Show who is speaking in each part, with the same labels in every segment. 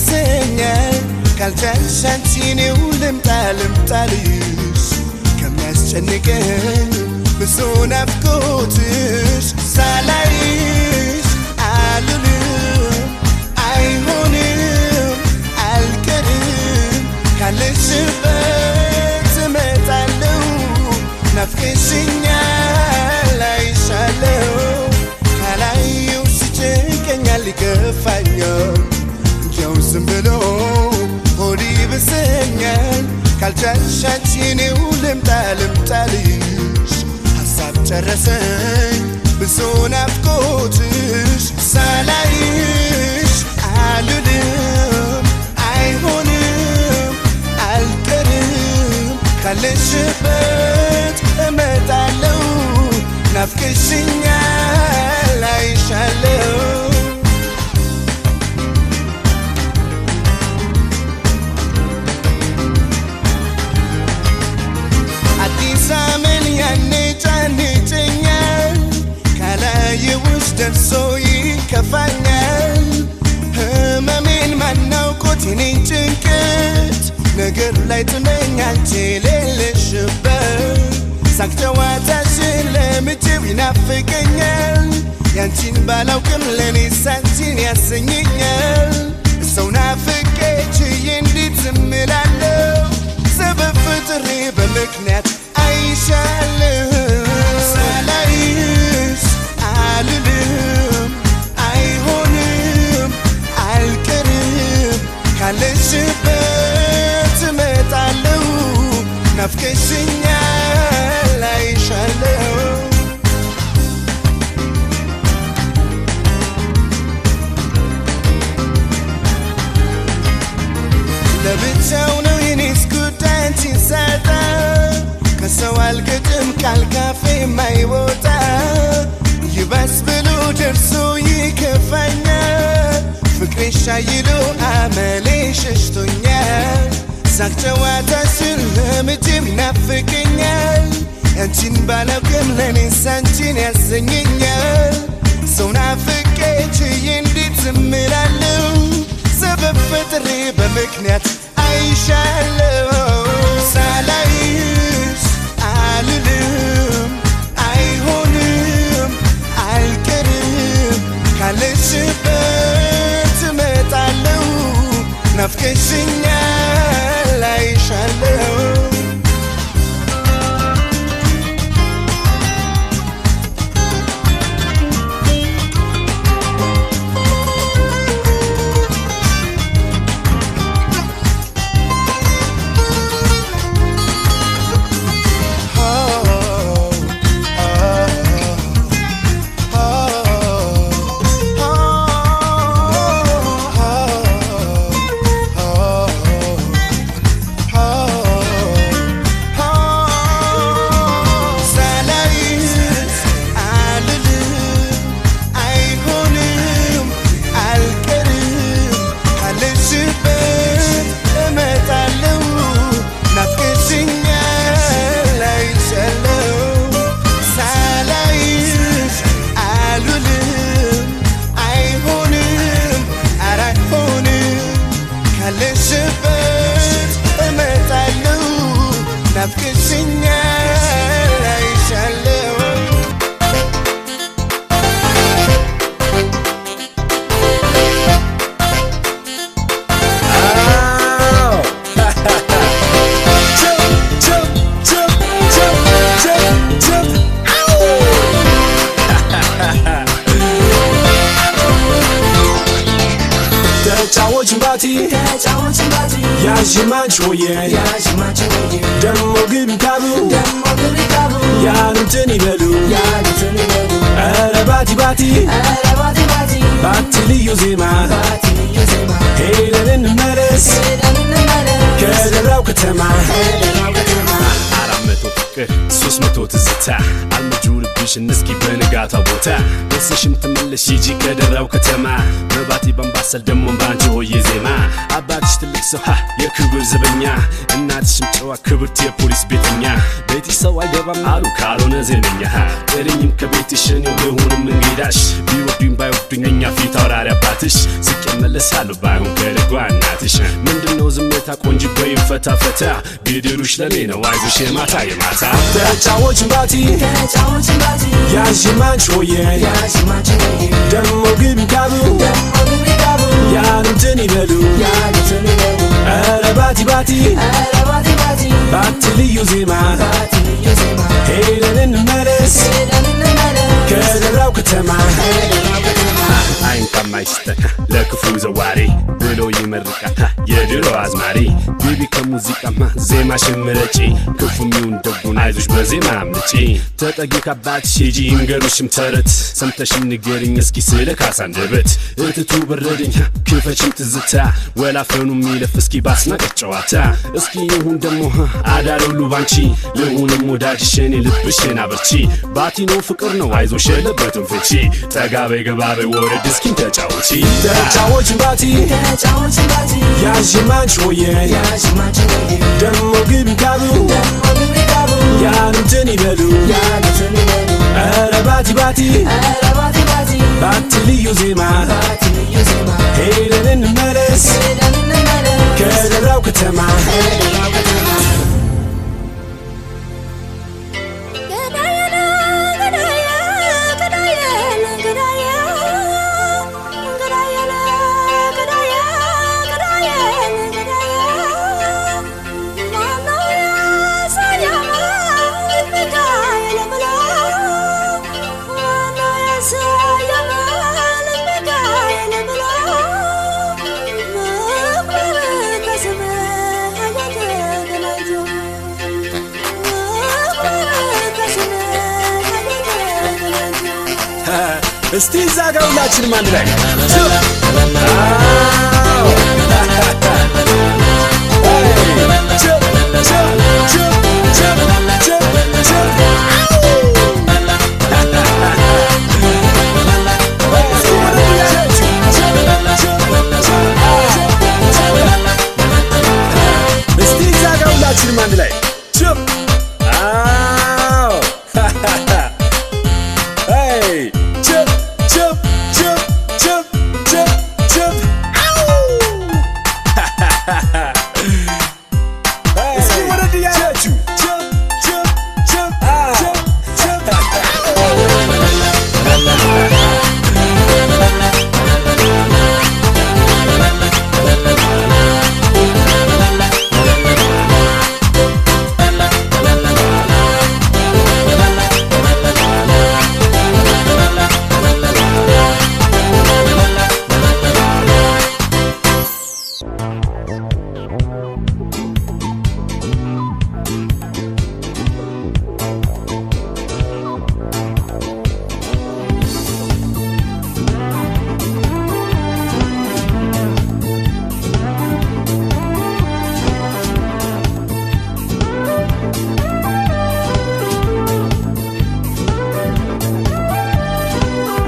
Speaker 1: ብሰኛል ካልቻልሻንቺን ልምጣልሽ ከሚያስጨንቀኝ ብዙ ናፍቆትሽ ሳላይሽ አልልም አይሆንም አልቀርም ካለሽበት እመጣለሁ ናፍቀሽኛል አይሻለሁ ካላየሁ ሲጨንቀኛል ይከፋኛል ያው ዝም ብሎ ሆዴ ብሰኛል ካልቻልሻንቺን ልምጣልሽ ሐሳብ ጨረሰኝ ብዙ ናፍቆትሽ ሳላይሽ አልልም አይሆንም አልቀርም ካለሽበት እመጣለሁ ናፍቀሽኛል አይሻለሁ ያንጨኛል ካላየሁሽ ደርሶ ይከፋኛል ህመሜን ማናውቆት የኔን ጭንቀት ነገር ላይ ትመኛል የሌለሽበት ሳቅ ጨዋታሽን ለምጄው ይናፍቀኛል ያንቺን ባላውቅም ለኔስ አንቺን ያሰኘኛል ሰው ናፍቄ ችዬ እንዴት ዝም እላለሁ ሰበብ ፈጥሬ በምክንያት አይሻለሁ ሳላይሽ አልልም አይሆንም አልቀርም ካለሽበት እመጣለሁ ናፍቀሽኛል አይሻለሁ ለብቻው ነው የኔስ ጉዳይ አንቺን ሳጣ ከሰው አልገጥም ካልካፌ ማይወጣ ይባስ ብሎ ደርሶ ይከፋኛል ፍቅሬ ሻይሎ አመሌ ሸሽቶኛል ሳቅ ጨዋታሽን ለምጄው ይናፍቀኛል ያንቺን ባላውቅም ለኔስ አንቺን ያሰኘኛል ሰው ናፍቄ ችዬ እንዴት ዝም እላለሁ ሰበብ ፈጥሬ በምክንያት አይሻለሁ ሳላይሽ አልልም አይሆንም አልቀርም ካለሽበት እመጣለሁ ናፍቀሽኛል አይሻለሁ ናፍቀሽኛል አይሻለሁ ተጫወችን ባቲ ያዥማቾዬ ደሞ ግቢ ካሉ ያሉትን ይበሉ ኧረ ባቲ ባቲ ልዩ ዜማ ሄደን እንመለስ ከደራው ከተማ 400
Speaker 2: ፍቅር 300 ትዝታ አልመጁርብሽ እንስኪ በንጋታ ቦታ ደስሽም ተመለሽ ሂጂ ከደራው ከተማ መባቲ በንባሰል ደሞ ባንቺ ሆዬ ዜማ አባትሽ ትልቅ ሰው የክብር ዘበኛ እናትሽም ጨዋ ክብርት የፖሊስ ቤተኛ ቤቲ ሰው አይገባም አሉ ካልሆነ ዜነኛ ጥሪኝም ከቤትሽ እኔው ልሁንም እንግዳሽ ቢወዱኝ ባይወዱኝ እኛ ፊት አውራሪ አባትሽ ስቀመለሳለሁ ባይሆን ከደጓ እናትሽ ምንድነው ዝምታ ቆንጆ በይም ፈታ ፈታ ቢድሩሽ ለኔ ነው አይዞሽ የማታ የማታ
Speaker 1: ተጫወችን ባቲ ያዥማች ሆዬ ደሞ ግቢ ካቡ ያሉትን ይበሉ ኧረ ባቲ ባቲ ልዩ ዜማ ሄደን እንመለስ ከደራው ከተማ
Speaker 2: አይንካም አይስተን ለክፉ ዘዋሪ ብሎ ይመርቃል የድሮ አዝማሪ ቢቢ ከሙዚቃማ ዜማሽን ምረጪ ክፉም ይሁን ደጉን አይዞሽ በዜማ አምልጪ ተጠጊ ካባትሽ ሂጂ ይንገሩሽም ተረት ሰምተሽም ንገሪኝ እስኪ ስለ ካሳ አንደበት እትቱ በረደኝ ክፈችም ትዝታ ወላፈኑ የሚለፍ እስኪ ባስናቀች ጨዋታ እስኪ ይሁን ደሞ አዳለው ባንቺ ልሁንም ወዳጅሽ እኔ ልብሽን አበርቺ ባቲ ነው ፍቅር ነው አይዞሽ የለበትም ፍቺ ጠጋበይ ገባበይ ወረድ እስኪ ተጫወቺ
Speaker 1: ተጫወችን ባቲ ያዥማች ሆዬ ደሞ ግቢ ካቡ ያሉትን ይበሉ ኧረ ባቲ ባቲ ልዩ ዜማ ሄደን እንመለስ ከደራው ከተማ እስቲ ዛጋው ሁላችንም አንድ ላይ እስቲ ዛጋው ሁላችንም አንድ ላይ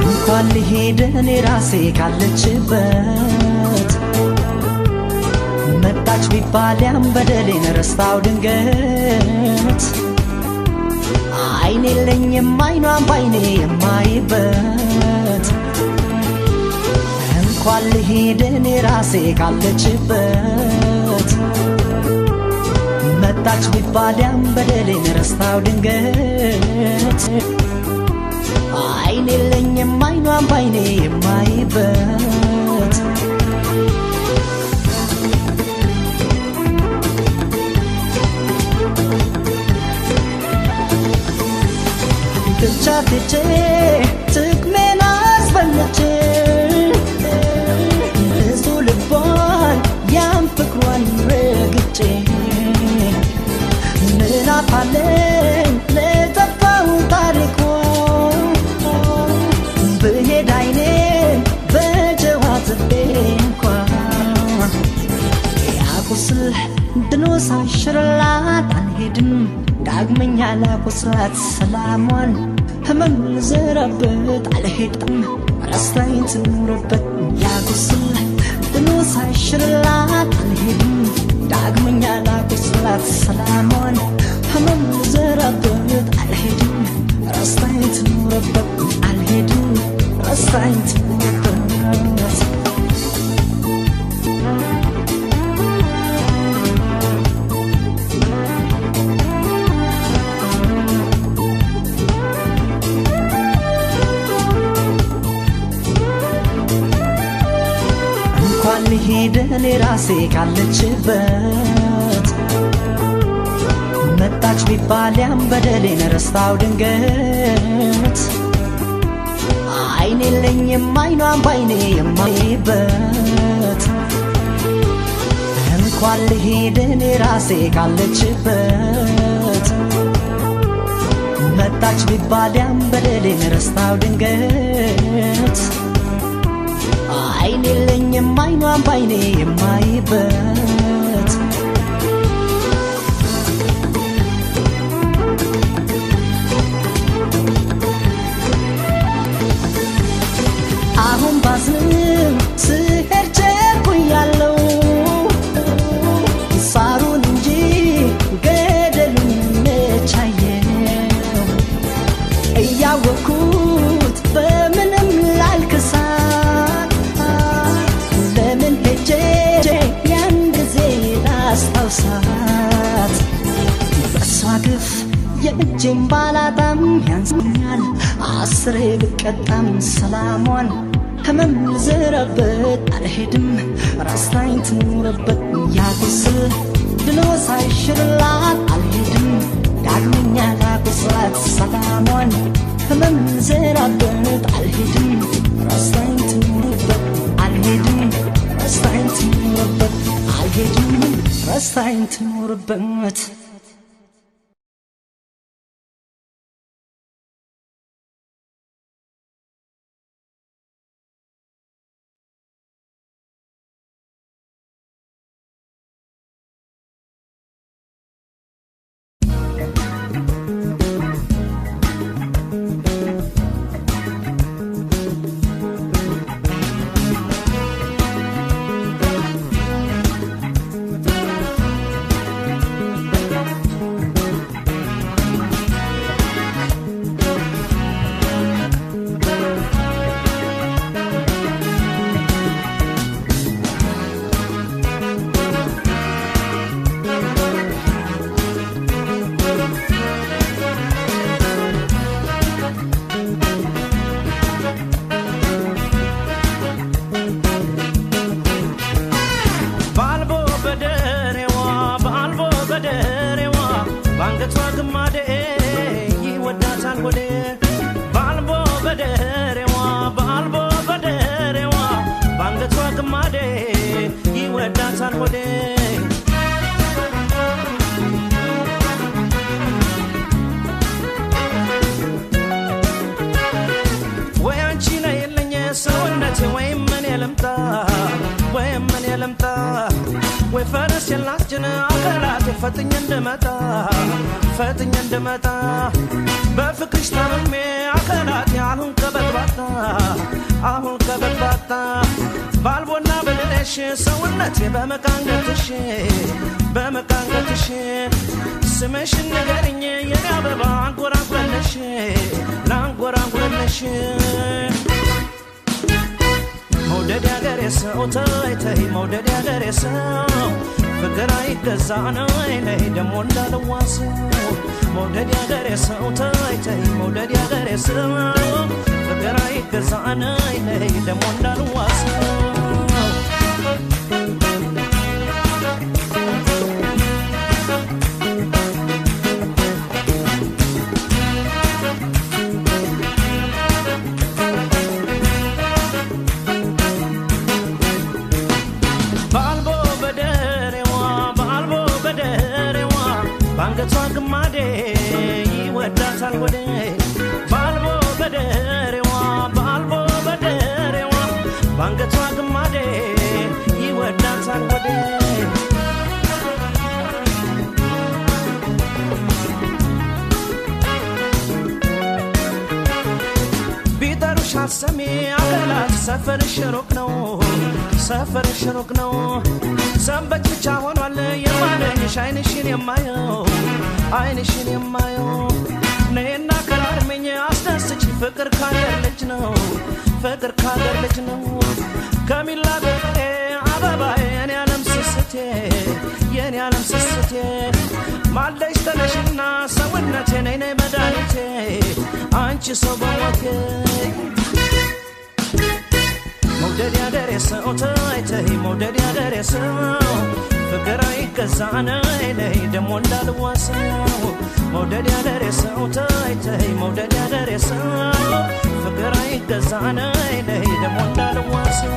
Speaker 3: እንኳን ሊሄድ እኔ ራሴ ካለችበት መጣች ቢባል ያን በደሌን ረስታው ድንገት አይኔ የለኝም አይኗን ባይኔ የማይበት እንኳን ሊሄድ እኔ ራሴ ካለችበት መጣች ቢባል ያን በደሌን ረስታው ድንገት አይኔ የለኝም አይኗን ባይኔ የማይበት ብቻቴ ጥቅሜን አስበልጬ ብዙ ልቧን ያን ፍቅሯን ረግጬ ምን አፋለኝ ለጠፋው ታሪኳ ብሄድ አይኔን በጀዋት ቤንኳ ያቁስል ድኖ ሳይሽርላት አንሄድም ዳግመኛ ላቆስላት ሰላሟን ህመም ልዘራበት አልሄድም ረስታኝ ትኑርበት ያቁስል ድኖ ሳይሽርላት አልሄድም ዳግመኛ ላቆስላት ሰላሟን ህመም ልዘራበት አልሄድም ረስታኝ ትኑርበት አልሄድም ረስታኝ ትኑርበት ሄደን ራሴ ካለችበት መጣች ቢባል ያን በደሌን ረስታው ድንገት አይኔ የለኝም አይኗን ባይኔ የማይበት እንኳን ልሄደን ራሴ ካለችበት መጣች ቢባል ያን በደሌን ረስታው ድንገት አይኔ የለኝም አይኗን ባይኔ የማይበት አሁን ባዝንም ስሄድ ቸኩያለሁ ሳሩን እንጂ ገደሉን መቻየው እያወኩት በምንም ላልክሳ አስታውሳት በሷ ግፍ የእጄን ባላጣም ያንሰኛል አስሬ ብቀጣም ሰላሟን ህመም ልዘራበት አልሄድም ረስታኝ ትኑርበት ያቁስል ድኖ ሳይሽርላት አልሄድም ዳግመኛ ላቁስላት ሰላሟን ህመም ልዘራበት አልሄድም ረስታኝ ትኑርበት አልሄድም ረስታኝ ትኑርበት አልሄድም ረስታኝ ትኑርበት ፈጥኝ እንደመጣ በፍቅርሽ ታምሜ አካላት አሁን ከበድባታ ባልቦና በልለሽ ሰውነቴ በመቃንገትሽ ስምሽን ንገሪኝ የኔ አበባ አንጎራጉረልሽ መውደድ ያገሬ ሰው ተይ መውደድ ያገሬ ሰው ፍቅር አይገዛ ነው ነይ ደሞ እንዳልዋሰው መውደድ ያገሬ ሰው ተይ መውደድ ያገሬ ሰው ፍቅር አይገዛ ነው ነይ ደሞ እንዳልዋሰው ሰሚ አገላት ሰፈር ሽሩቅ ነው ሰፈር ሽሩቅ ነው ሰንበት ብቻ ሆኗል የማለኝሽ አይንሽን የማየው አይንሽን የማየው ነይና ከራርመኝ አስደስች ፍቅር ካገር ልጅ ነው ፍቅር ካገር ልጅ ነው ከሚላ ገሬ አበባዬ የኔ ዓለም ስስቴ የኔ ዓለም ስስቴ ማለሽ ተነሽና ሰውነቴ ነይ ነይ መድኃኒቴ አንቺ ሰው በሞቴ መውደድ ያገሬ ሰው ተይ ተይ መውደድ ያገሬ ሰው ፍቅር አይገዛ ነይ ነይ ደሞ እንዳልዋሰው መውደድ ያገሬ ሰው ተይ ተይ መውደድ ያገሬ ሰው ፍቅር አይገዛ ነይ ነይ ደሞ እንዳልዋሰው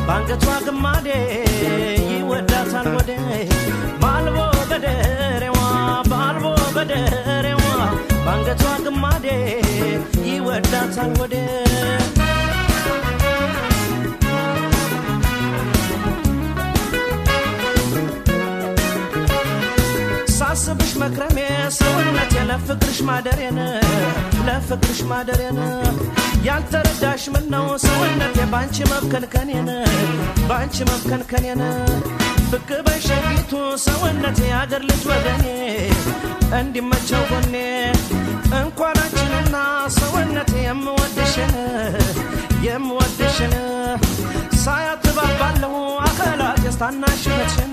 Speaker 3: ባንገቷ ግማዴ ይወዳታል ወዴ ባልቦ በደሬዋ ባልቦ በደሬዋ ባንገቷ ግማዴ ይወዳታል ወዴ ሳስብሽ መክረሜ ሰውነቴ ለፍቅርሽ ማደሬነ ለፍቅርሽ ማደሬነ ያልተረዳሽ ምን ነው ሰውነቴ ባንቺ መብከንከኔነ ባንቺ መብከንከኔነ ብቅ በሸጊቱ ሰውነቴ አገር ልጅ ወገኔ እንዲመቸው ጎኔ እንኳን አንቺንና ሰውነቴ የምወድሽን ሳያትባባለሁ አከላቴስ ታናሽነትሽን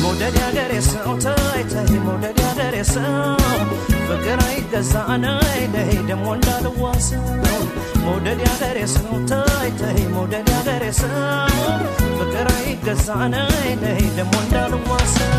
Speaker 3: መውደድ ያገሬ ሰው ተይ ተይ መውደድ ያገሬ ሰው ፍቅር አይገዛ ነይ ነይ ደሞ እንዳልዋሰው መውደድ ያገሬ ሰው ተይ ተይ መውደድ ያገሬ ሰው ፍቅር አይገዛ ነይ ነይ ደሞ እንዳልዋሰው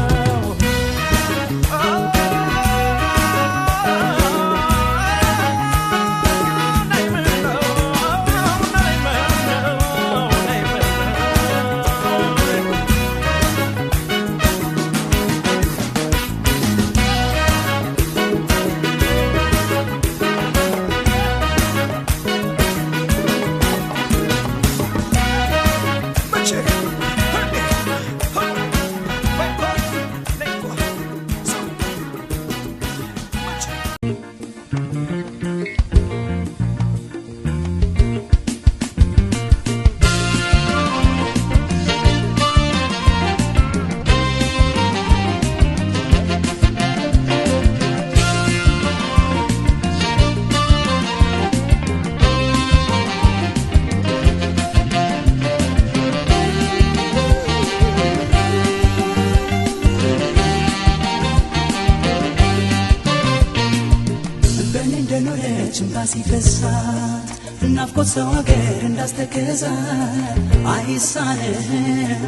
Speaker 1: ሲፈሳት ናፍቆት ሰው አገር እንዳስተከዛት አይሳንህም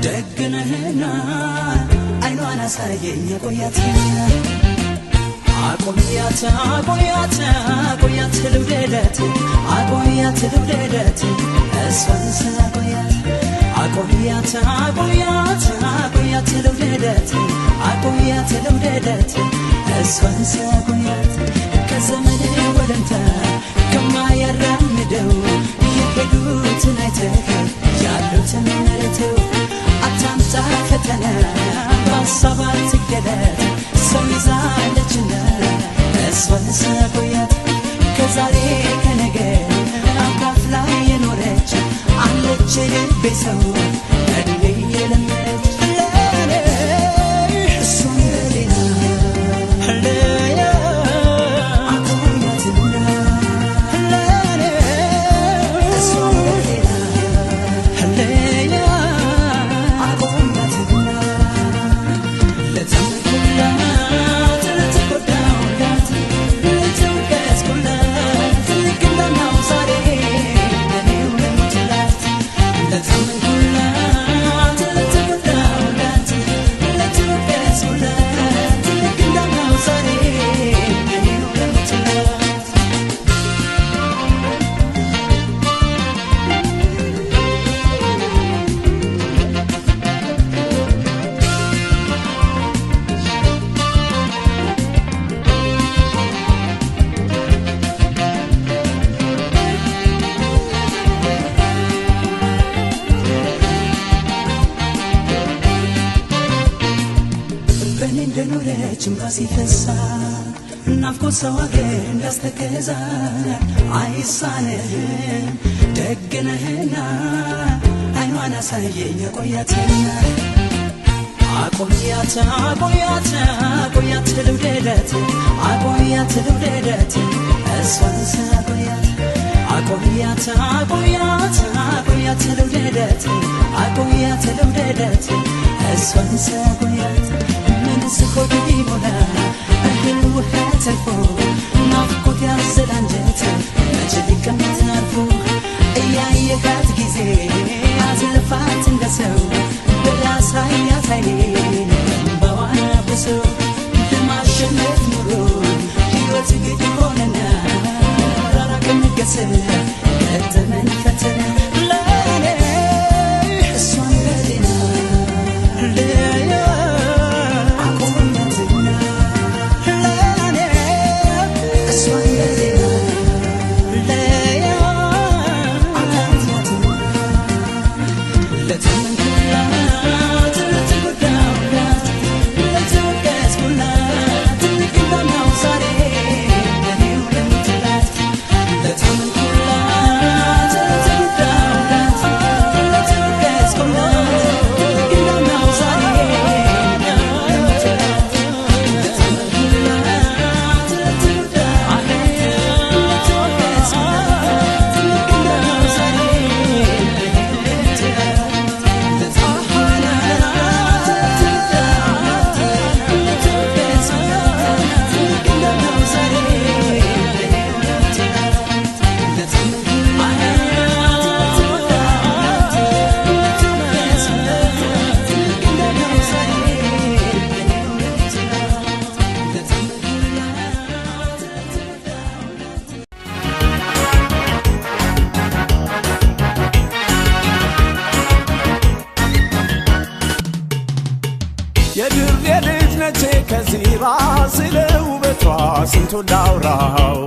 Speaker 1: ደግነህና አይኗን አሳየኝ አቆያት ልውደደት እሷን ሳቆያት አቆያት ልውደደት እሷን ሳቆያት ከዘመን ወደንታ ከማያራምደው የሄዱትን አይተህ ያሉትን መርተው አታምጣ ፈተና በሀሳባት ገደል ሰው ይዛለችና እሷን ሳቆያት ከዛሬ ከነገ አካፍላ የኖረች አለች ልቤ ሰው እድሜ የለመደች እሷን በሌላ በኔ እንደኖረች እምባሲ ፈሳ ናፍቆት ሰው አገር እንዳስተከዛ አይሳነህም ደግነህና አይኗን አሳየኝ የቆያትና አቆያት አቆያት አቆያት ልውደደት አቆያት ልውደደት እሷን ሳቆያት አቆያት አቆያት አቆያት ልውደደት አቆያት ልውደደት እሷን ሳቆያት ምን ስኮት ይሞላ እህል ውሃ ተርፎ ናፍቆት ያዘለ አንጀት መቼ ሊቀመጥ አርፎ እያየካት ጊዜ አዝልፋት እንደሰው በያሳያት አይኔን በዋና ብሶ ለማሸነፍ ኑሮ ሕይወት ግድ ሆነና ራራቅ ንገስ ገጠመን ፈተና ለኔ እሷን በሌና ለያ አቆያትና ለኔ እሷን በሌና ለያ አቆያትና ለተመንኩላት ለተጎዳሁላት ለተወቀስኩላት ልግናናው ዛሬ ለኔው ለምትላት ለተመንኩላት ለተጎዳሁላት ለተወቀስኩላት ልግናናው ዛሬ ለኔው ለምትላት ለተመንኩላት ለተጎዳሁላት ለተወቀስኩላት ልግናናው ዛሬ
Speaker 4: የድሬ ልጅ ነቼ ከዚራ ስለ ውበቷ ስንቱን ላውራው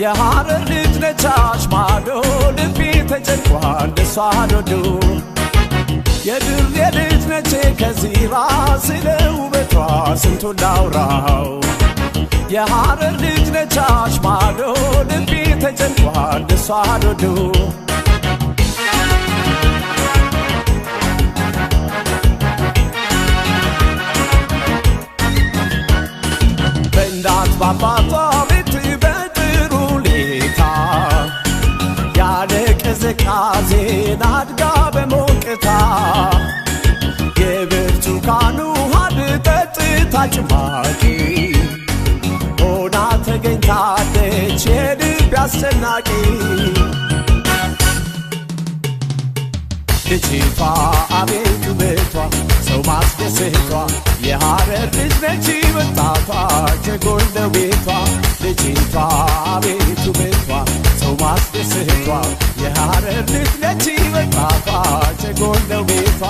Speaker 4: የሐረር ልጅ ነቻሽ ማዶ ልቤ ተጨንቋል እሷ ዶዶ የድሬ ልጅ ነቼ ከዚራ ስለ ውበቷ ስንቱን ላውራው የሐረር ልጅ ነቻሽ ማዶ ልቤ ተጨንቋል እሷ ዶዶ በእናት ባባቷ ቤት በጥሩ ሁኔታ ያለ ቅዝቃዜን አድጋ በሞቅታ የብርቱካን ውሃን ጠጥታ ጭማቂ ሆና ተገኝታለች የልብ አስጨናቂ ልጅቷ አቤት ውበቷ ሰው ማስደሰቷ የሐረር ልጅ ነች ወጣቷ ጀጎል ነው ቤቷ ልጅቷ አቤት ውበቷ ሰው ማስደሰቷ የሐረር ልጅ ነች ወጣቷ ጀጎል ነው ቤቷ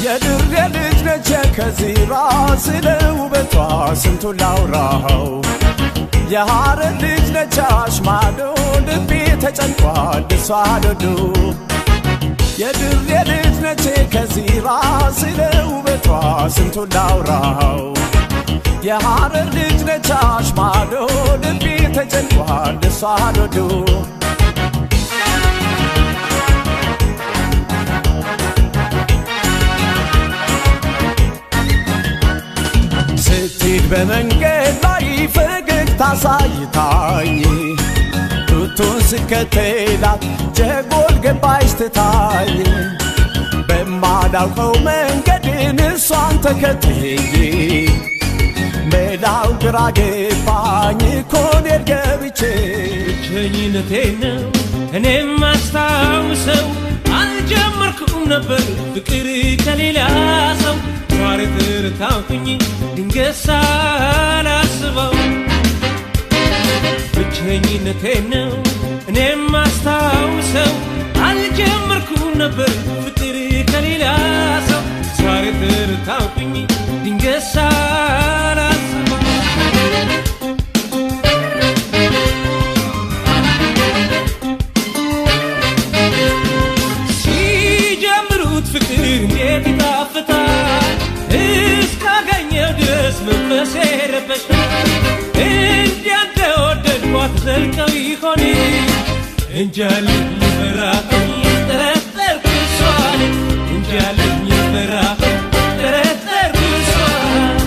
Speaker 4: የድሬ ልጅ ነች ከዚራ ስለ ውበቷ ስንቱን ላውራው የሐረር ልጅ ነቻሽ ማዶ ልቤ ተጨንቋል እሷ ዶዶ የድሬ ልጅ ነች ከዚራ ስለ ውበቷ ስንቱን ላውራው የሐረር ልጅ ነቻሽ ማዶ ልቤ ተጨንቋል እሷ ዶዶ ስትሄድ በመንገድ ላይ ፈገግታ ሳይታኝ ቱቱን ስከተላት ጀጎል ገባች ትታኝ በማላውቀው መንገድን እሷን ተከትዬ ሜዳው ግራ ገባኝ ኮኔር ገብቼ
Speaker 3: ብቸኝነቴ ነው እኔም አስታውሰው አልጀ ነበር ፍቅር ከሌላ ሰው ዛሬ ተረታሁኝ ድንገት ሳላስበው ብቸኝነቴን ነው እኔም ማስታውሰው አልጀመርኩም ነበር ፍቅር ከሌላ ሰው ዛሬ ተረታሁኝ ድንገት ሳላስበው ፍቅር እንዴት ይጣፍጣል እስካገኘው ድረስ መንፈሴ ረበሻል እንዲያንተ ወደድኳት ዘልቀው ይሆን እንጃለኝ ፈራሁኝ ጠረጠርኩ እሷን እንጃለኝ ፈራሁኝ ጠረጠርኩ እሷን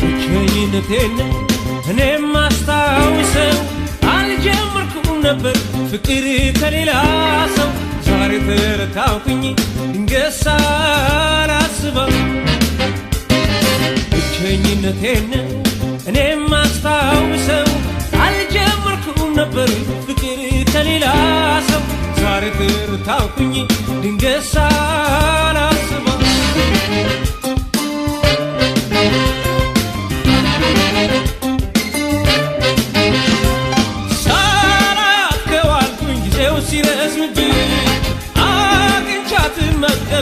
Speaker 3: ብቸኝነቴን እኔም ማስታውሰው አልጀመርኩም ነበር ፍቅር ከሌላ ሰው ዛሬ ተረታሁኝ ድንገት ሳላስበው ብቸኝነቴን እኔም ማስታውሰው አልጀመርኩም ነበር ፍቅር ከሌላ ሰው ዛሬ ተረታሁኝ ድንገት ሳላስበው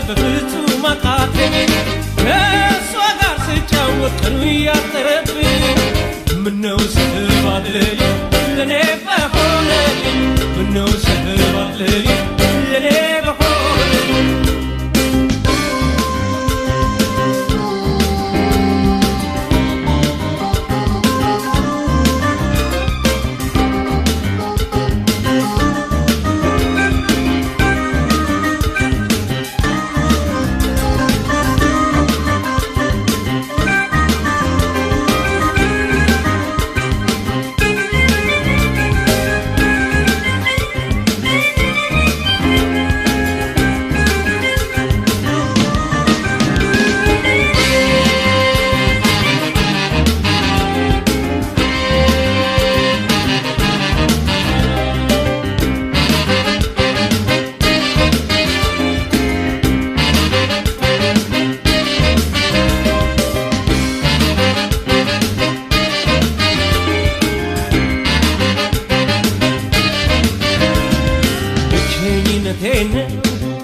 Speaker 3: በፍጹም አቃተኝ ከእሷ ጋር ስጫወት ቀኑ እያጠረብኝ ምነው ስትባልልኝ ለእኔ በሆነልኝ ምነው ስትባልልኝ ለእኔ በሆነልኝ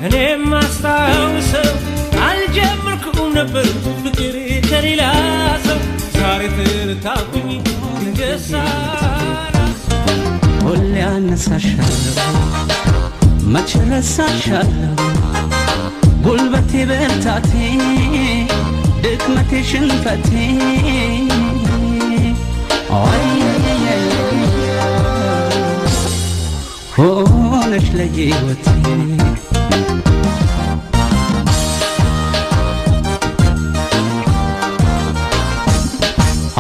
Speaker 3: እኔም ማስታውሰው አልጀመርኩም ነበር ፍቅር ከሌላ ሰው ዛሬ ተረታሁኝ ድንገት ሳላስበው
Speaker 1: ሁሌ አነሳሻለሁ መች ረሳሻለሁ ጉልበቴ ብርታቴ ድክመቴ ሽንፈቴ ሆነሽ ለሕይወቴ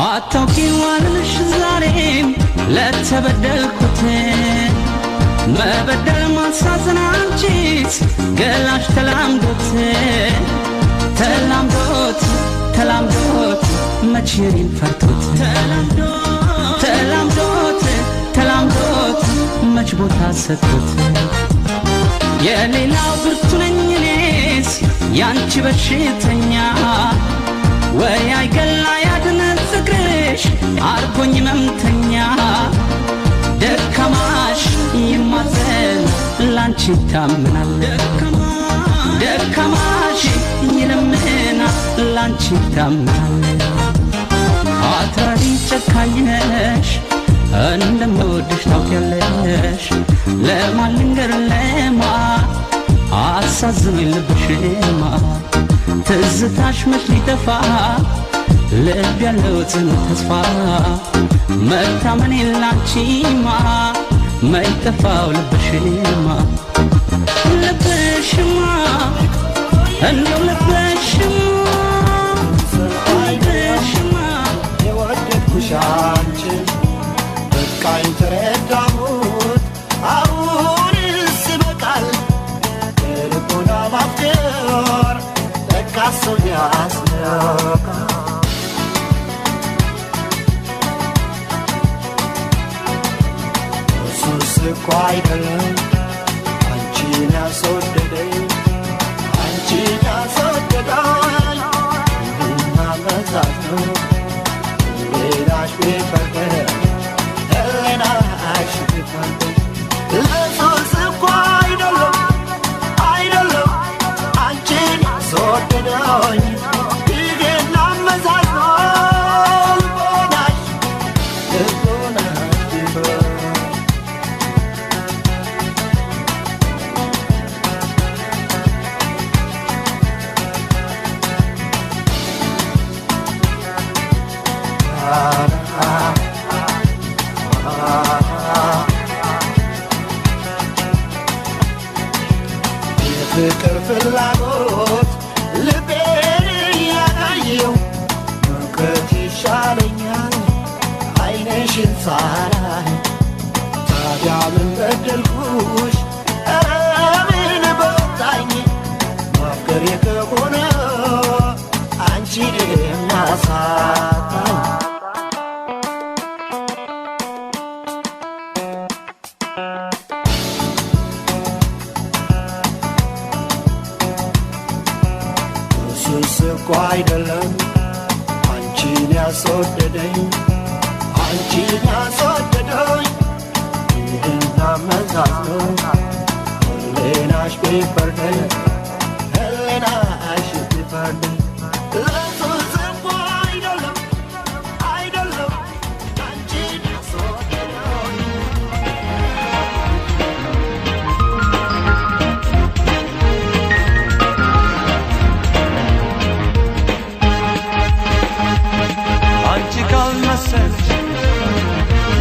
Speaker 1: አታውቂዋለሽ ዛሬም ለተበደልኩት መበደል ማሳዘን አንቺስ ገላሽ ተላምዶት ተላምዶት ተላምዶት መቼ እኔን ፈርቶት ተላምዶት ተላምዶት መች ቦታ ሰጥቶት የሌላው ብርቱ ነኝ እኔስ ያንቺ በሽተኛ ወይ አይገላ ያድን ፍቅርሽ አርጎኝ መምተኛ ደካማሽ ይማዘን ላንቺ ይታምናል ደካማሽ ይለምናል ላንቺ ይታምናል አትራሪ ጨካኝ ነሽ እንደምወድሽ ታውቂያለሽ ለማን ልንገር ለማን አሳዝኖኝ ልብሽማ ትዝታሽ መች ሊጠፋ ልብ ያለው ጽኑ ተስፋ መታመኔ ላንቺማ ማይጠፋው ልብሽማ ልብሽማ እንደው ልብሽማ የወደድኩሽ አንቺን በቃኝ ተረዳሁት አሁንስ በቃል ልቦና ማፍቀር ለካ ሰው ያስነካ
Speaker 3: እኮ አይደለም አንቺን ያስወደደኝ አንቺን ያስወደደኝ እና መዛት ነው ሌላሽ ቢፈቅድ ሌላሽ ቢፈቅድ ለሶስ እኮ አይደለም አይደለም አንቺን ያስወደደኝ እና መዛት ነው ፍቅር ፍላጎት ልቤን ያየው መቅረት ይሻለኛል አይንሽን ሳላይ ታዲያ ምን በደልኩሽ ምን በወጣኝ ማፍቀሬ ከሆነ አንቺን የሚያሳጣኝ እኮ አይደለም አንቺን ያስወደደኝ አንቺን ያስወደደኝ ይህና መዛት ነው ሌላሽ ቢፈርደኝ ሌላሽ ቢፈርደኝ ለሱስ እኮ አይደለም አይደለም አንቺን ያስወደደኝ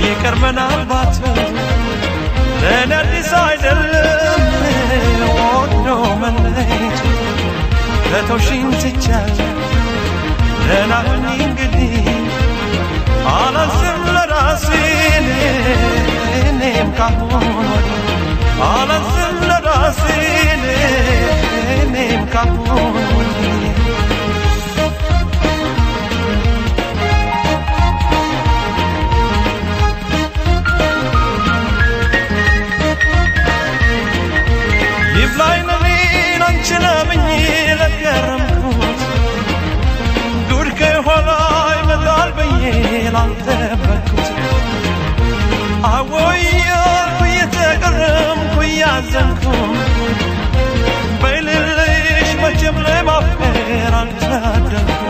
Speaker 5: ይቀርመናባት ለነዲስ አይደለም ወዶ መለየት ከተውሽኝ ትቻል ለናሁኝ እንግዲህ አላስብ ለራሴ እኔም ካሁን አላስብ ለራሴ እኔም ካሁን ላንተበኩት አወያልኩ የተገረምኩ ያዘንኩ በልልሽ መቼም ለማፍቀር አልታደልኩ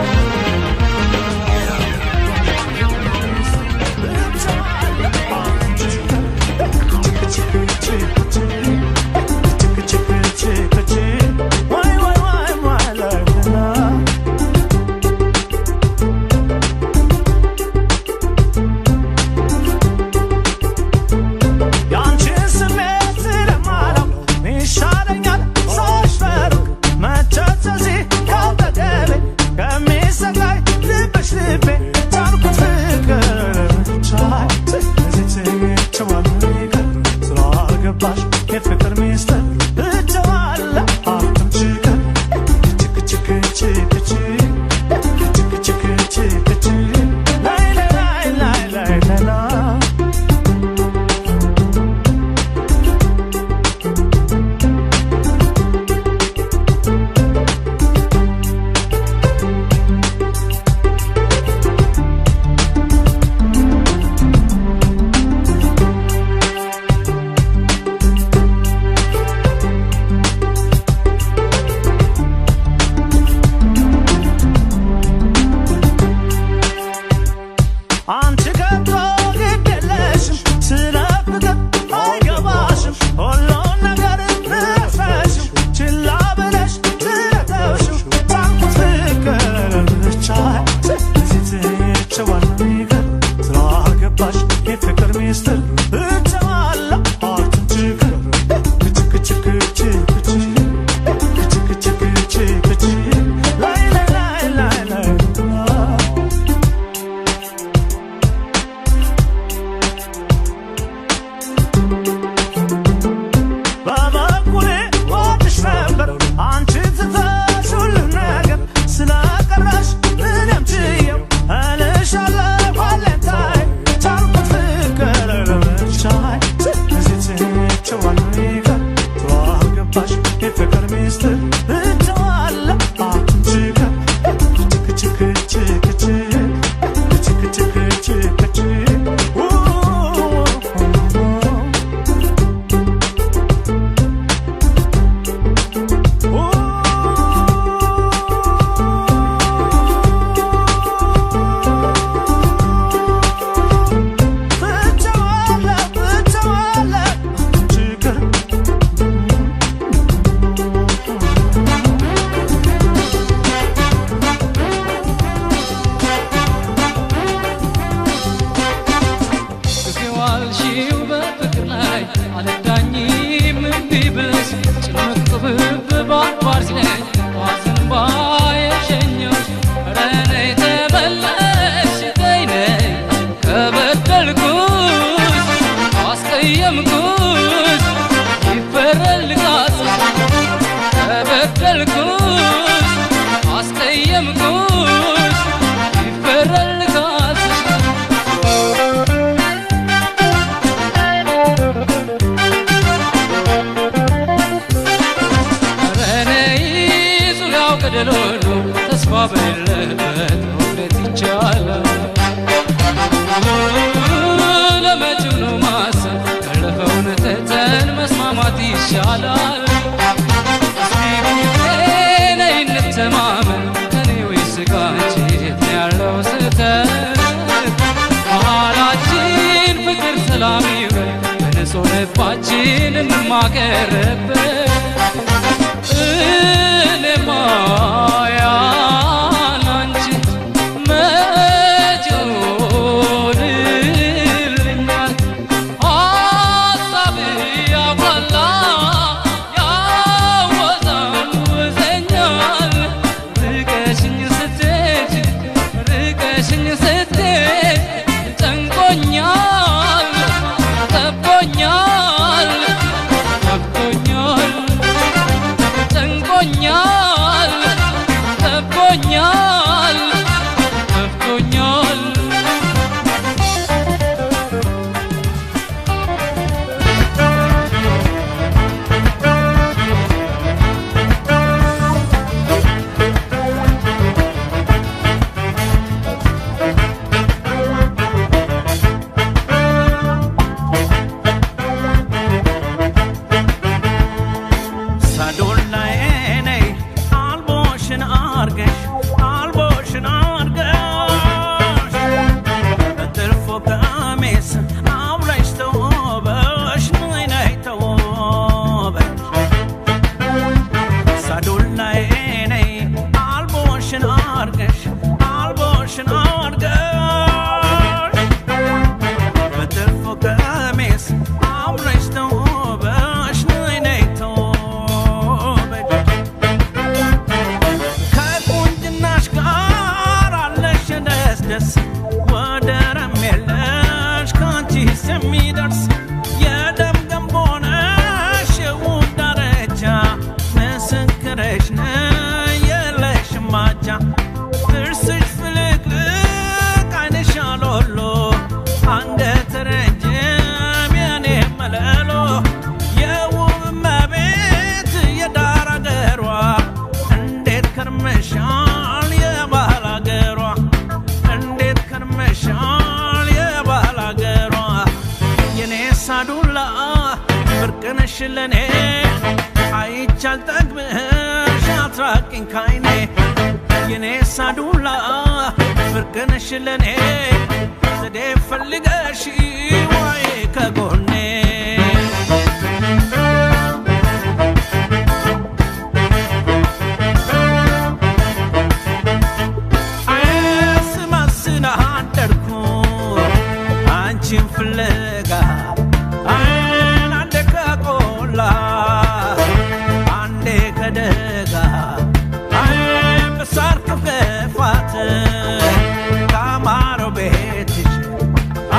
Speaker 6: በስተቀር መሃላችን ፍቅር ሰላም ይበል በንጹህ ልባችን እንማከርበት እኔማ ያላንቺ መች ይሆንልኛል ሀሳብ ያብላላ ያወዛውዘኛል ርቀሽኝ ስትሄጂ ጨንቆኛል ጠቦኛል ከብቶኛል ጨንቆኛል ጠቦኛል ከብቶኛል
Speaker 3: ለኔ አይቻል ጠግብሽ አትራቂኝ ካይኔ የኔ ሳዱላ ፍቅርሽ ለኔ ዘዴ ፈልገሽ ወይ ከጎኔ አይስማስና አደርኩ አንቺን ፍለጋ አንዴ ከደጋ አይም ሳር ከፋት ካማሮ ቤትሽ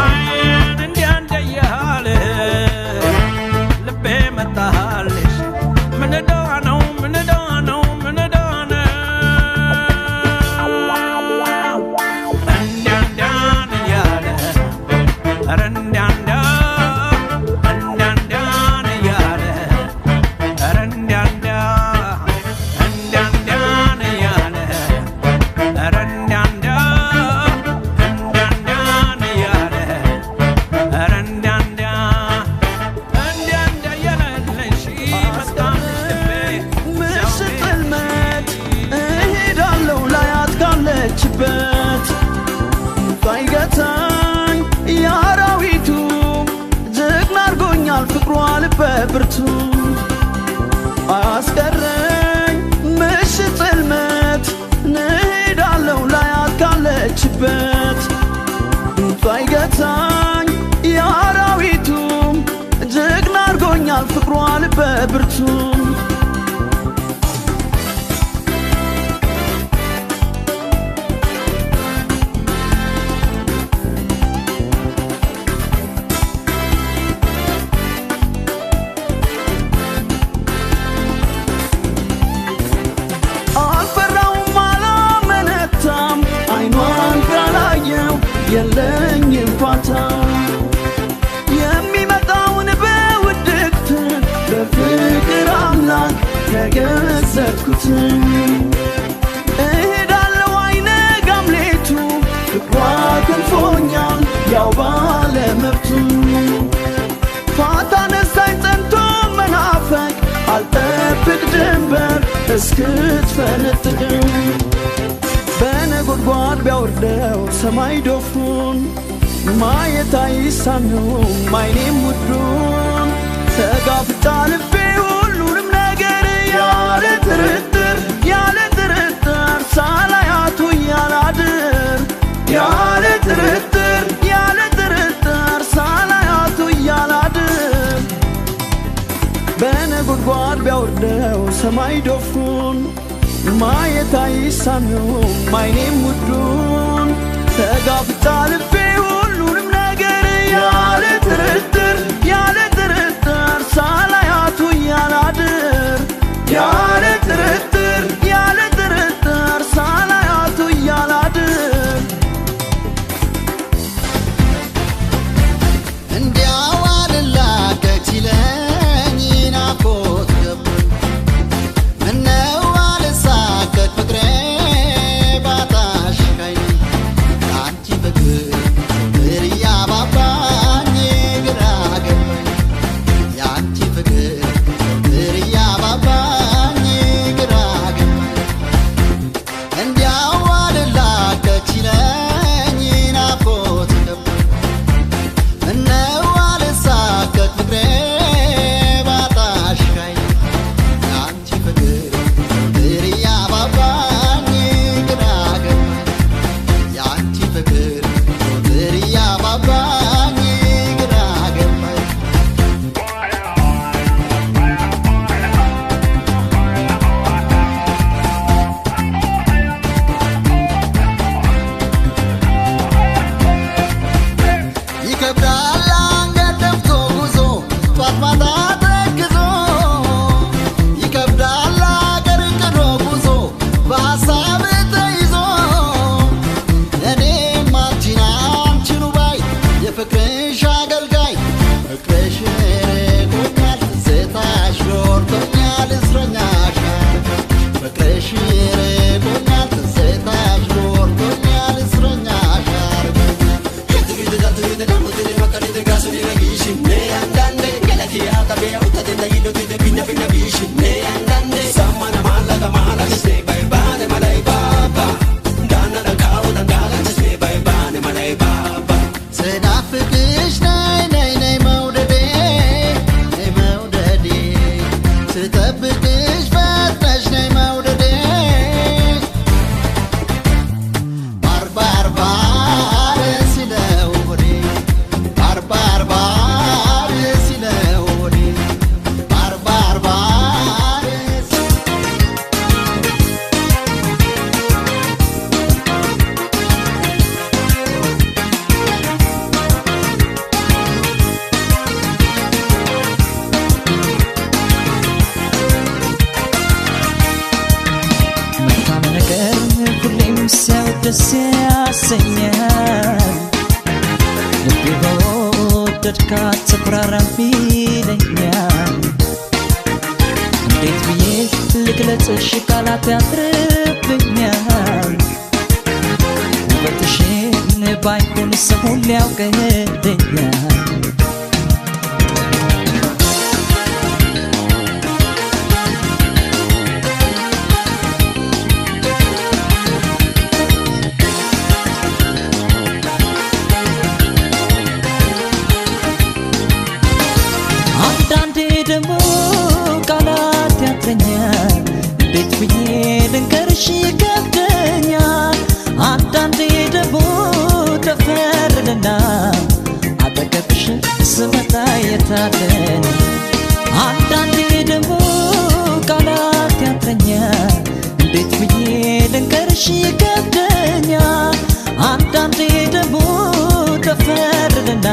Speaker 3: አይን እንዲያንደ ያለ ልቤ መጣልሽ ምንዳ ነው ምንዳ ነው ምንዳ ነው እንዲያንዳን ያለ ኧረ እንዲያንዳ
Speaker 1: በብርቱ አስቀረኝ ምሽት ጽልመት እንሄዳለው ላያት ካለችበት ባይገታኝ የአራዊቱ ጀግና አርጎኛል ፍቅሯ ልበ ብርቱ የለኝም ፋታ የሚመጣውን በውድቅት በፍቅር አምላክ ተገዘትኩት እሄዳለሁ አይነጋም ሌቱ ፍቅሯ ክንፎኛል ያው ባለመብቱ ፋታ ነሳኝ ጸንቶ መናፈቅ አልጠብቅ ድንበር እስክትፈነጥቅ በነጎ
Speaker 7: በነጎድጓድ ቢያወርደው ሰማይ ዶፉን ማየት አይሳነውም አይኔም ውዱን ተጋፍጣ ልቤ ሁሉንም ነገር ያለ ጥርጥር ሳላያቱ ያላድር ያለ ጥርጥር ሳላያቱ ያላድር በነጎድጓድ ቢያወርደው ሰማይ ዶፉን ማየት አይሳነውም አይኔም ውዱን ተጋፍጣ ልቤ ሁሉንም ነገር ያለ ጥርጥር ሳላያቱ ያላድር ያለ ጥርጥር ሳላያቱ ያላድር
Speaker 8: እንዲያው አልላቀቅ ሲለኝ ናፍቆት ገባኝ ምነው አልሳቀቅ ፍቅሬ ባጣሽ ካይኔ አንቺ ፍቅር እያባባኝ ግራ ገባኝ ያንቺ ፍቅር እያባባኝ ግራ ገባኝ እንዲያው አልላቀቅ ሲለኝ ናፍቆት ገባኝ ምነው አልሳቀቅ ፍቅሬ ባጣሽ ካይኔ ያንቺ ፍቅር እያባባኝ ግራ ገባኝ ያንቺ ፍቅር እያባባኝ ግራ ገባኝ ይከብዳል አንገት ደፍቶ ጉዞ ጧት ማታ ተክዞ ይከብዳል አገር ቅዶ ጉዞ በሀሳብ ተይዞ እኔም አንቺን አንቺኑ ባይ የፍቅርሽ አገልጋይ ፍቅርሽ ርቆኛል ትዝታሽ ዶርቶኛል እስረኛሽ ፍቅርሽ ርቆኛል ትዝታሽ ዶርቶኛል እስረኛሽ ስናፍቅሽ ነይ መውደዴ ስጠብቅሽ ፈጥነሽ ነይ መውደዴ ባርባር ሲለው ሆዴ ባርባር ሲለው ሆዴ ባርባር
Speaker 3: መልካም ነገር ሁሌም ሰው ደስ ያሰኛል ልቤ በወደድካት ተኩራራም ይለኛል እንዴት ብዬ ልግለጽሽ ቃላት ያጥርብኛል ውበትሽን ባይሆን ሰው ሁሉ ያውቅልኛል አንዳንዴ ደግሞ ቃላት ያጥረኛል እንዴት ብዬ ልንገርሽ ይከብደኛል አንዳንዴ ደግሞ ተፈርልና አጠገብሽ ስመጣ የታደን አንዳንዴ ደግሞ ቃላት ያጥረኛል እንዴት ብዬ ልንገርሽ ይከብደኛል አንዳንዴ ደግሞ ተፈርልና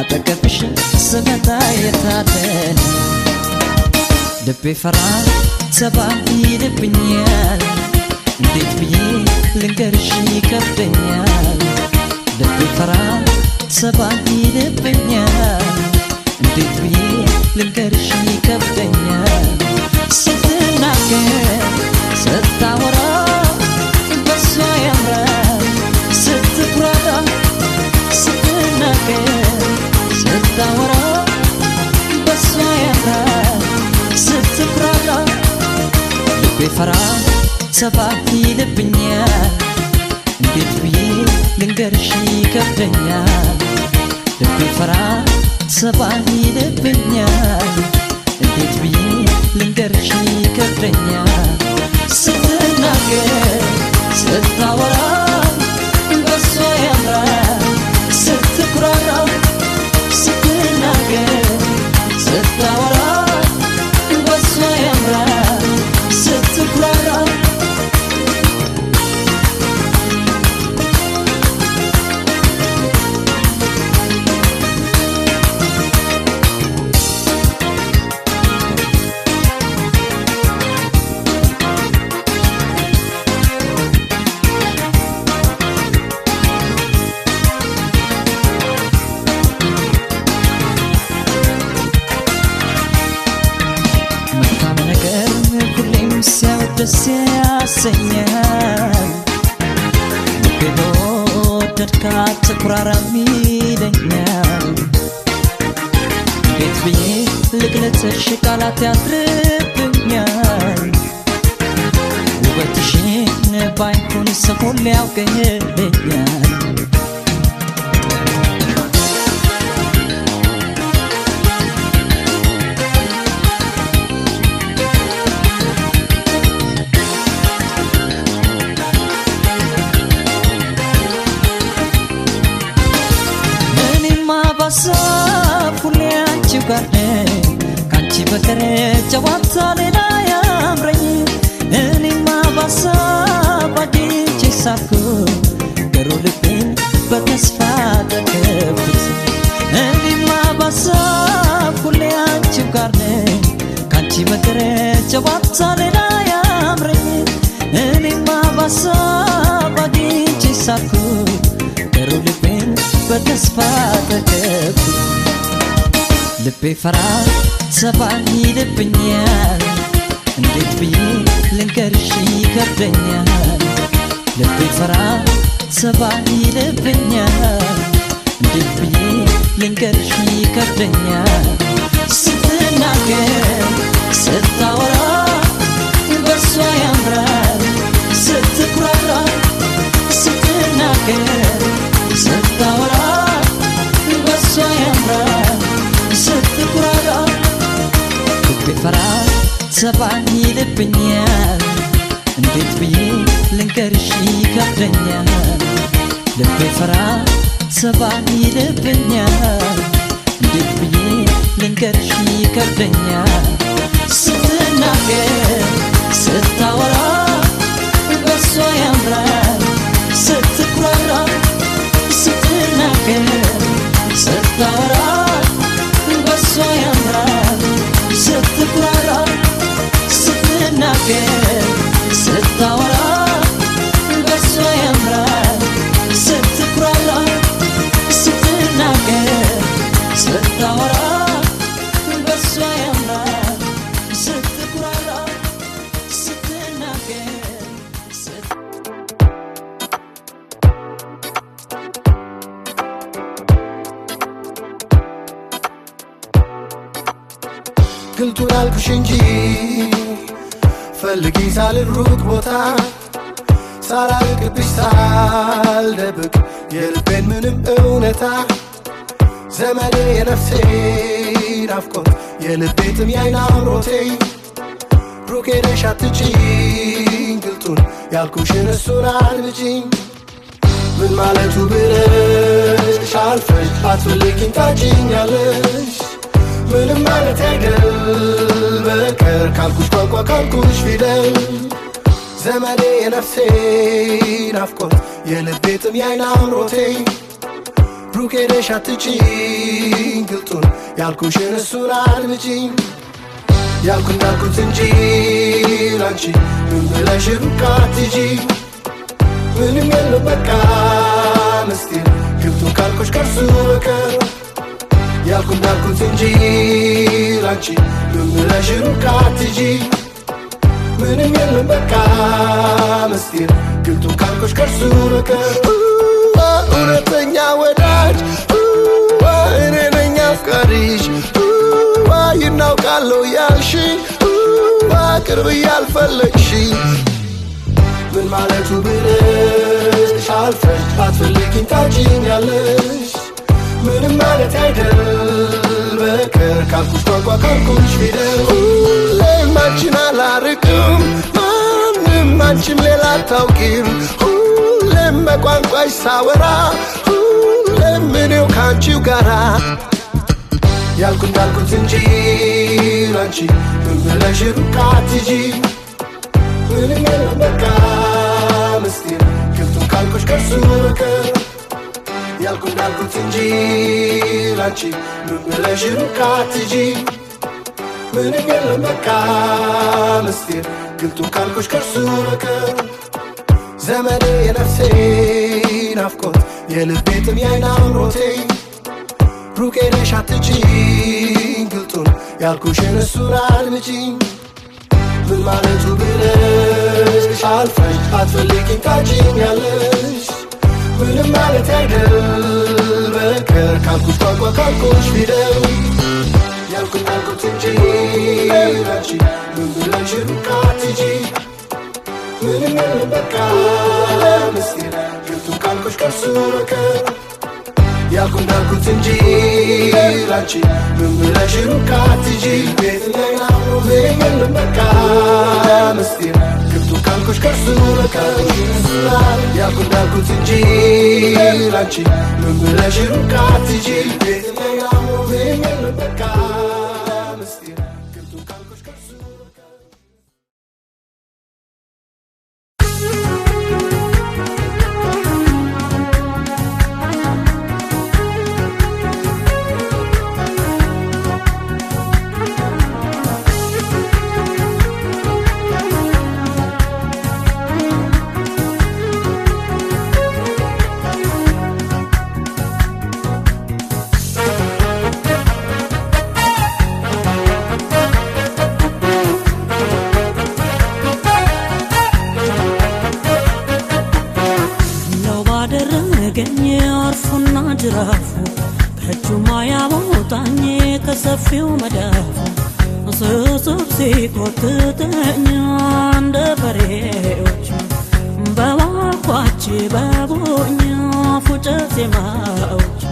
Speaker 3: አጠገብሽ ስመጣ የታደን ልቤ ፈራ ተባ ይልብኛል እንዴት ብዬ ልንገርሽ ይከብደኛል ልቤ ፈራ ተባ ይልብኛል እንዴት ብዬ ልንገርሽ ይከብደኛል ስትናገር ስታወራ በሷ ያምራል ስትኩራራ ስትናገር ስታወራ በሷ ያምራል ስትኩራራ ልቤ ፈራ ተባ ይልብኛል ልንገርሽ ይከብደኛል ልቤ ፈራ ሰባኝ ይልብኛል እንዴት ብዬ ልንገርሽ ይከብደኛል ስትናገር ስታወራ በሷ ያምራል ስትኩራራ ስትናገር ስታወራ በሷ ያምራል ስትኩራራ ደስ ያሰኛል ልቤ በወደድካት ተኩራራም ይለኛል እንዴት ብዬ ልግለጽሽ ቃላት ያጥርብኛል ውበትሽን ባይሆን ሰው ሁሉ ያውቅልኛል ሁሌያችሁ ጋር ካንቺ በቀር ጨዋታ ሌላ ያምረኝ እኔማ ባሳብ አግኝቼ ሳልኩ ገሩ ልቤን በተስፋ ተከፍኩት እኔማ ባሳብ ሁሌያችሁ ጋር ካንቺ በቀር ጨዋታ ሌላ ያምረኝ እኔማ ባሳብ አግኝቼ ሳልኩ ገሩ ልቤን በተስፋ ተከፍኩት ልቤ ፈራ ሰባኝ ይልብኛል እንዴት ብዬ ልንገርሽ ይከብደኛል ልቤ ፈራ ሰባኝ ይልብኛል እንዴት ብዬ ልንገርሽ ይከብደኛል ስትናገር ስታወራ በሷ ያምራል ስትኩራራ ስትናገር ስታወራ በሷ ያምራል ስትኩራራ ልቤ ፈራ ሰባኝ ይልብኛል እንዴት ብዬ ልንገርሽ ይከብደኛል ልቤ ፈራ ሰባኝ ይልብኛል እንዴት ብዬ ልንገርሽ ይከብደኛል ስትናገር ስታወራ በሷ ያምራል ስትኩራራ ስትናገር ስታወራ በሷ ያምራል ስትኩራራ ስትናገር ስታወራ በሷ ያምራል ስትኩራራ ስትናገር ስታወራ በሷ ያምራል ስትኩራራ ስትናገር
Speaker 8: ግልጡን አልኩሽ እንጂ ፈልጊ ሳልሩቅ ቦታ ሳላርቅብሽ ሳልደብቅ የልቤን ምንም እውነታ ዘመኔ የነፍሴ ናፍቆት የልቤ ጥም የዓይን አምሮቴ ሩቅ ሄደሽ አትጪኝ ግልጡን ያልኩሽን እሱን አድምጪኝ ምን ማለቱ ብለሽ አልፈሽ አትፈልጊኝ ታጭኛለሽ ምንም ማለት አይደል በቀር ካልኩሽ ቋንቋ ካልኩሽ ፊደል ዘመኔ የነፍሴ ናፍቆት የልቤ ጥም የዓይን አምሮቴ ሩቅ ሄደሽ አትጪኝ ግልጡን ያልኩሽን እሱን አድምጪኝ ያልኩ እንዳልኩት እንጂ ላንቺ ምን ብለሽ ሩቅ አትሂጂ ምንም የለም በቃ ምስጢር ግልጡን ካልኩሽ ከእርሱ በቀር ያልኩ እንዳልኩት እንጂ ላንቺ ምን ብለሽ ሩቅ አትሂጂ ምንም የለም በቃ ምስጢር ግልጡን ካልኩሽ ከእርሱ በቀር እውነተኛ ወዳጅ እኔ ነኝ አፍቃሪሽ ይናውቃለሁ ያልሽ ቅርብ ያልፈለግሽ ምን ማለቱ ብለሽ አልፈሽ ባትፈልጊኝ ታጭኛለሽ ምንም ማለት አይደል በቀር ካልኩሽ ቋንቋ ካልኩሽ ፊደል ሁሌም አንቺን አላርቅም ማንም አንቺም ሌላ አታውቂም ሁሌም በቋንቋሽ ሳወራ ሁሌም እኔው ከአንቺው ጋራ ያልኩ እንዳልኩት እንጂ ላንቺ ምን ብለሽ ሩቅ አትሂጂ ምንም የለም በቃ ምስጢር ገብቶኝ ካልኩሽ ከእርሱ በቀር ያልኩ እንዳልኩት እንጂ ላንቺ ምን ብለሽ ሩቅ አትሂጂ ምንም የለም በቃ ምስጢር ገብቶኝ ካልኩሽ ከእርሱ በቀር ዘመዴ የነፍሴ ናፍቆት የልቤ ጥም የዓይን አምሮቴ ሩቅ ሄደሽ አትሂጂኝ ግልጡን ያልኩሽን እሱን አድምጪኝ ምን ማለቱ ብለሽ አልፈሽ አትፈልጊኝ ታጭኛለሽ ምንም ማለት አይደል በቀር ካልኩሽ ቋንቋ ካልኩሽ ፊደል ያልኩ እንዳልኩት እንጂ ላንቺ ምን ብለሽ ሩቅ አትሂጂ ምንም የለም በቃ ምስጢር ገብቶኝ ካልኩሽ ከእርሱ በቀር ያልኩ እንዳልኩት እንጂ ላንቺ ምን ብለሽ ሩቅ አትሂጂ ምንም የለም በቃ ምስጢር ገብቶኝ ካልኩሽ ከእርሱ በቀር ያልኩ እንዳልኩት እንጂ ላንቺ ምን ብለሽ ሩቅ አትሂጂ ምንም የለም በቃ ምስጢር ገብቶኝ ካልኩሽ ከእርሱ በቀር
Speaker 9: ጅራፉ ከእጁማ ያቦታኝ ከሰፊው መዳፉ ስስብ ሲቆጥጠኝ እንደ በሬዎች በባኳች በቦኛ ፉጨት ዜማዎች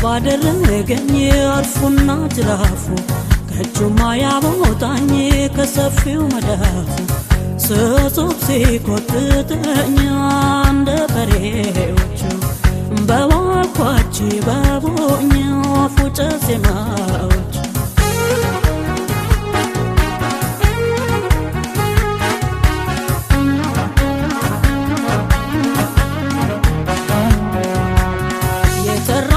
Speaker 10: ባደረገኝ አርፉና ጅራፉ ከእጁማ ያቦታኝ ከሰፊው መዳፉ ስጹብ ሲቆጥጠኝ እንደ በሬዎቹ በዋልኳች በቦኛ ፉጨት ዜማዎች የተራ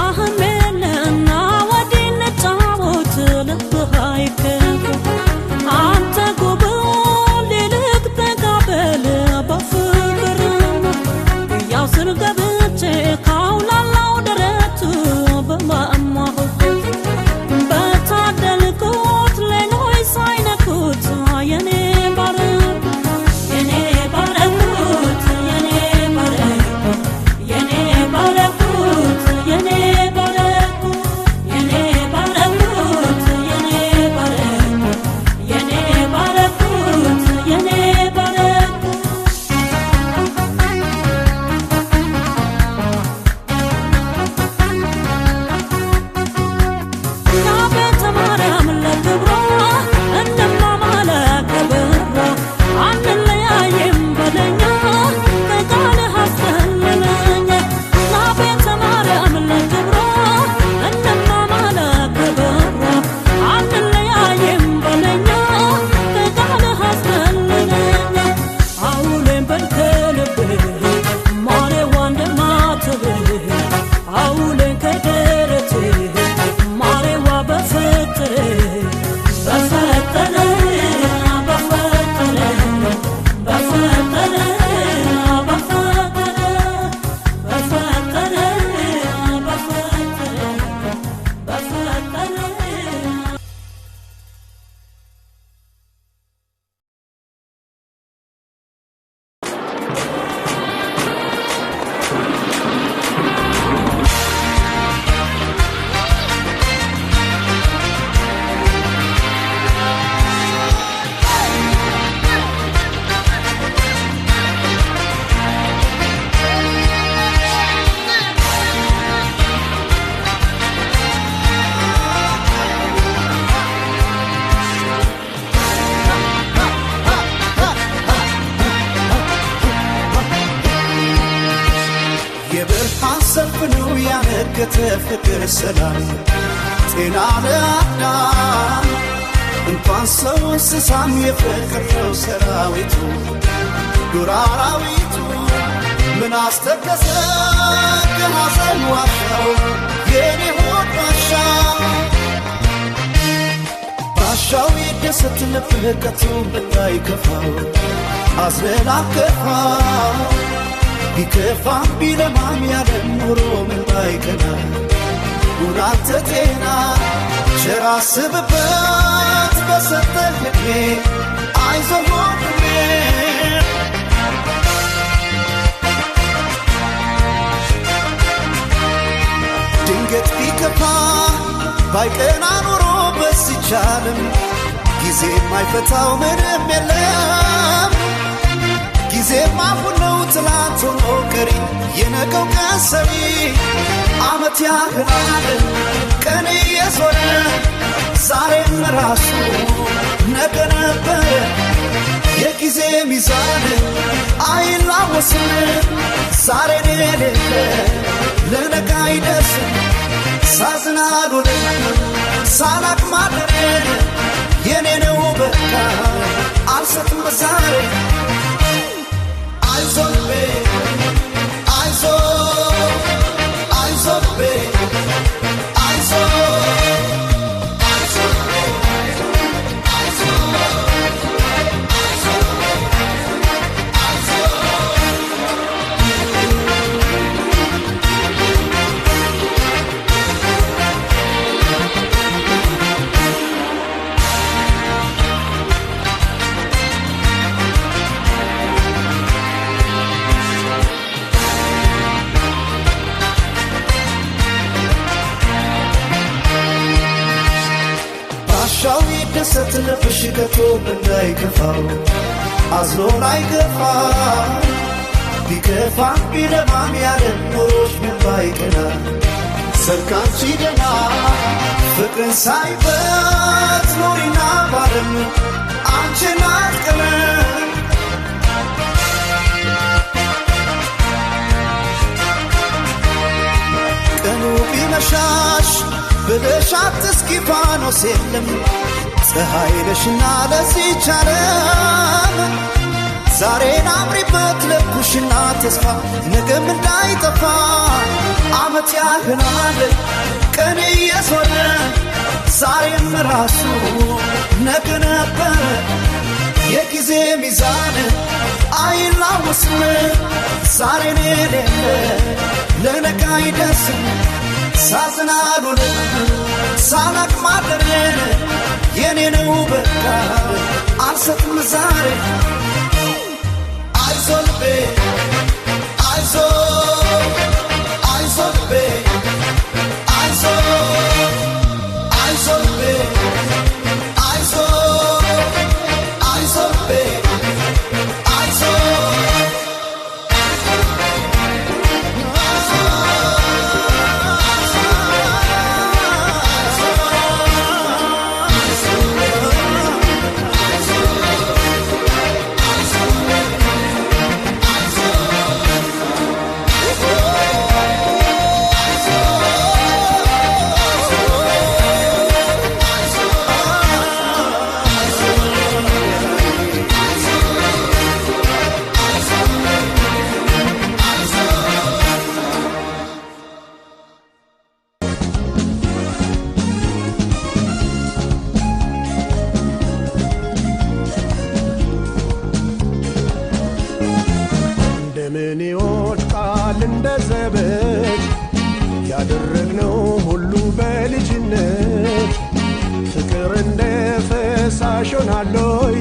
Speaker 7: ያነገተ ፍቅር ሰላም ጤና ለአዳም እንኳን ሰው እንስሳም የፍቅር ሰራዊቱ ዱር አራዊቱ ምን አስተከሰ ከሐዘን ዋሻው የኔ ሆድ ባሻው ይደሰት ልብህ ከቶ እንዳይከፋው አዝነን አከፋ ቢከፋም ቢለማም ያለ ኑሮ ምን ባይቀና ጉናተ ጤና ቸር አስብበት በሰጠህ ዕድሜ አይዞህ ወንድሜ ድንገት ቢከፋ ባይቀና ኑሮ በዚች ዓለም ጊዜ የማይፈታው ምንም የለም ጊዜማ ሁሉ ትላንት ሆኖ ቀሪ የነገው ቀን ሰሪ ዓመት ያህላል ቀን እየዞረ ዛሬም ራሱ ነገ ነበር የጊዜ ሚዛን አይላወስም ዛሬን የሌለ ለነገ አይደርስም ሳዝናሉን ሳላቅ ማደሬን የኔ ነው በቃ አልሰጥም ዛሬ አይዞህ ቤ አይዞህ ቤ ደሰት ልብሽ ከቶ እንዳይከፋው አዝኖ ላይገፋ ቢከፋ ቢለማም ያለ ኖሮሽ ምን ባይቀና ሰርካንቺ ደና ፍቅርን ሳይበት ኖሪና ባለም አንቺን አትቀረ ቀኑ ቢመሻሽ ብለሽ አትስኪ ፋኖስ የለም ፀሐይ ነሽና ለዚች ዓለም ዛሬን አምሪበት ለኩሽና ተስፋ ነገም እንዳይጠፋ ዓመት ያህላል ቀን እየዞረ ዛሬም ራሱ ነገ ነበር የጊዜ ሚዛን አይላወስም ዛሬን የሌለ ለነገ አይደርስም ሳዝናሉን ሳላቅ ማደሬን የኔ ነው በቃ አልሰጥም ዛሬ አይዞህ ልቤ አይዞህ ልቤ አይዞህ ልቤ አይዞህ ልቤ
Speaker 11: እንደምን ይወድቃል እንደ ዘበት ያደረግነው ሁሉ በልጅነት ፍቅር እንደ ፈሳሽ ሆናለይ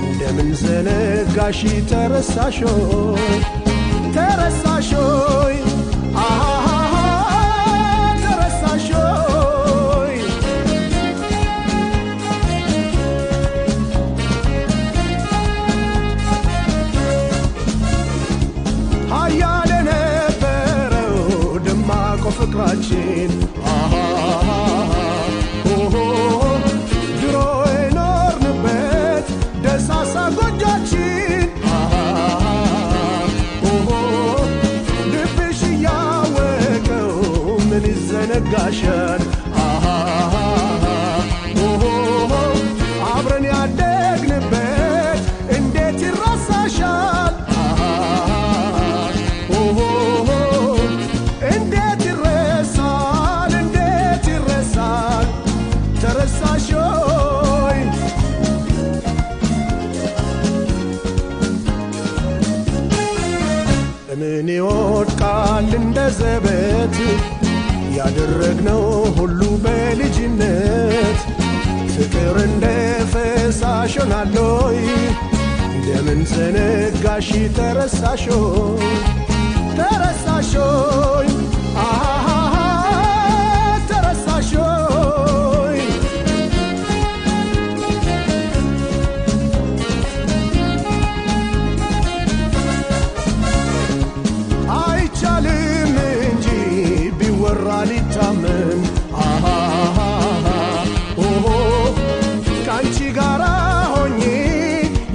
Speaker 11: እንደምን ዘነጋሽ ተረሳሾይ ተረሳሾይ ተረሳሾይ ሀያል የነበረው ደማቆ ፍቅራችን ድሮ የኖርንበት ደሳሳ ጎጆችን ልብሽ ቀን አብረን ያደግንበት እንዴት ይረሳሻል እንዴት ይረሳል እንዴት ይረሳል ተረሳሾይ ምን ይወድቃል እንደ ዘበት ያደረግነው ሁሉ በልጅነት ፍቅር እንደ ፈሳሽ ሆናለይ እንደምን ዘነጋሽ ተረሳሾይ ተረሳሾይ ተረሳሾይ አይቻልም እንጂ ቢወራ ሊታመን ካንቺ ጋራ ሆኜ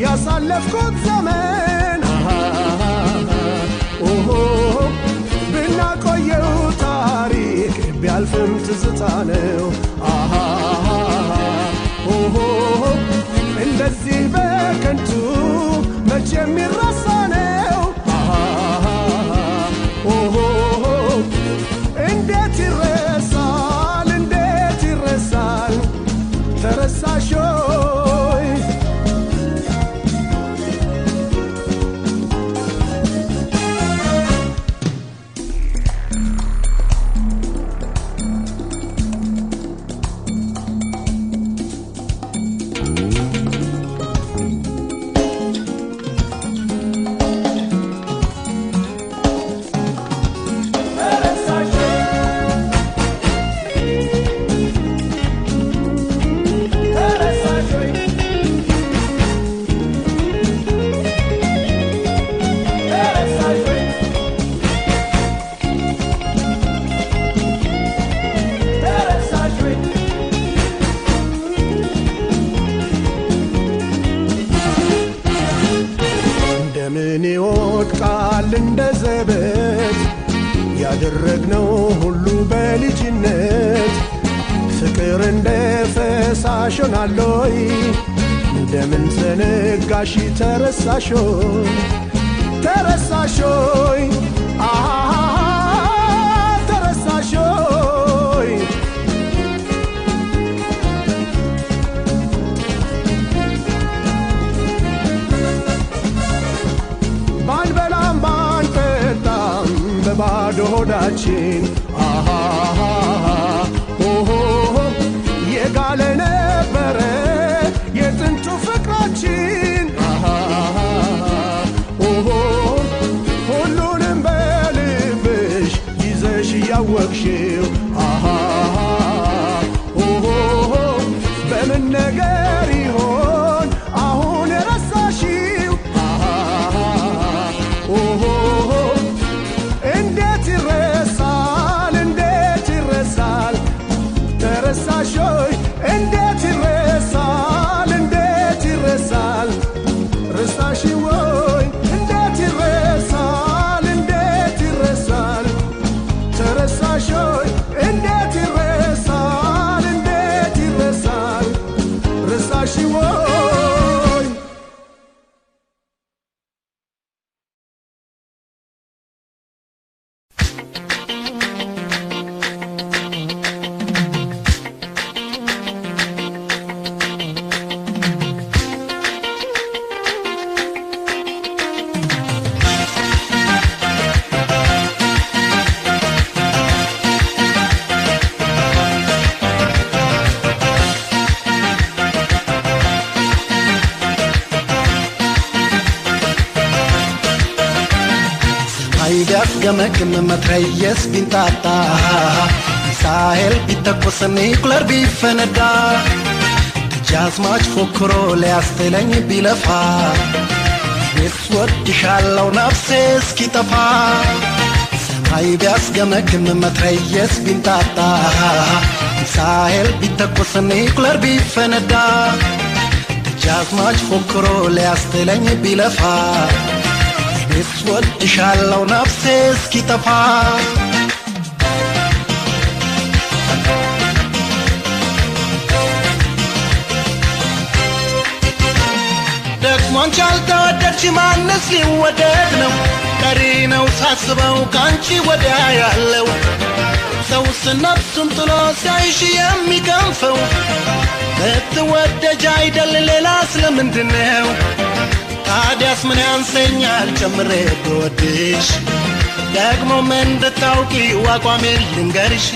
Speaker 11: ያሳለፍኩት ዘመን ብናቆየው ታሪክ ቢያልፍም ትዝታ ነው እንደዚህ በከንቱ መቼ የሚረሳ ነው እንዴት ይረሳል እንዴት ይረሳል ተረሳሾይ እንደምን ይወድቃል እንደ ዘበት ያደረግነው ሁሉ በልጅነት ፍቅር እንደ ፈሳሽ ሆናለይ እንደምን ዘነጋሽ ተረሳሾይ ተረሳሾይ ተረሳሾይ ባንበላም ባንጠጣም በባዶ ሆዳችን የጋለ ነበረ የጥንቱ ፍቅራችን ሁሉንም በልብሽ ይዘሽ እያወቅሽው በምን ነገር ይሆን አሁን የረሳሽው እንዴት ይረሳል እንዴት ይረሳል ተረሳሾይ እንዴት ይረሳል እንዴት ይረሳል ረሳሽወይ እንዴት ይረሳል እንዴት ይረሳል ተረሳሾይ እንዴት ይረሳል እንዴት ይረሳል ረሳሽወይ
Speaker 7: ገመግም መትረየስ ቢንጣጣ ሚሳኤል ቢተኮስ ኒውክለር ቢፈነዳ ደጃዝማች ፎክሮ ሊያስጥለኝ ቢለፋ እኔስ ወድሻለሁ ነፍሴ እስኪጠፋ ሰማይ ቢያስገመግም መትረየስ ቢንጣጣ ሚሳኤል ቢተኮስ ኒውክለር ቢፈነዳ ደጃዝማች ፎክሮ ሊያስጥለኝ ቢለፋ እኔስ ወድሻለሁ ነፍሴ እስኪጠፋ አንቺ አልተወደድሽ ማንስ ሊወደድ ነው ቀሪ ነው ሳስበው ካንቺ ወዲያ ያለው ሰውስ ነፍሱን ጥሎ ሲያይሽ የሚከንፈው ብትወደጅ አይደል ሌላ ስለምንድነው ታዲያስ ምን ያንሰኛል ጨምሬ ብወድሽ ደግሞ ምን እንድታውቂ አቋሜን ልንገርሽ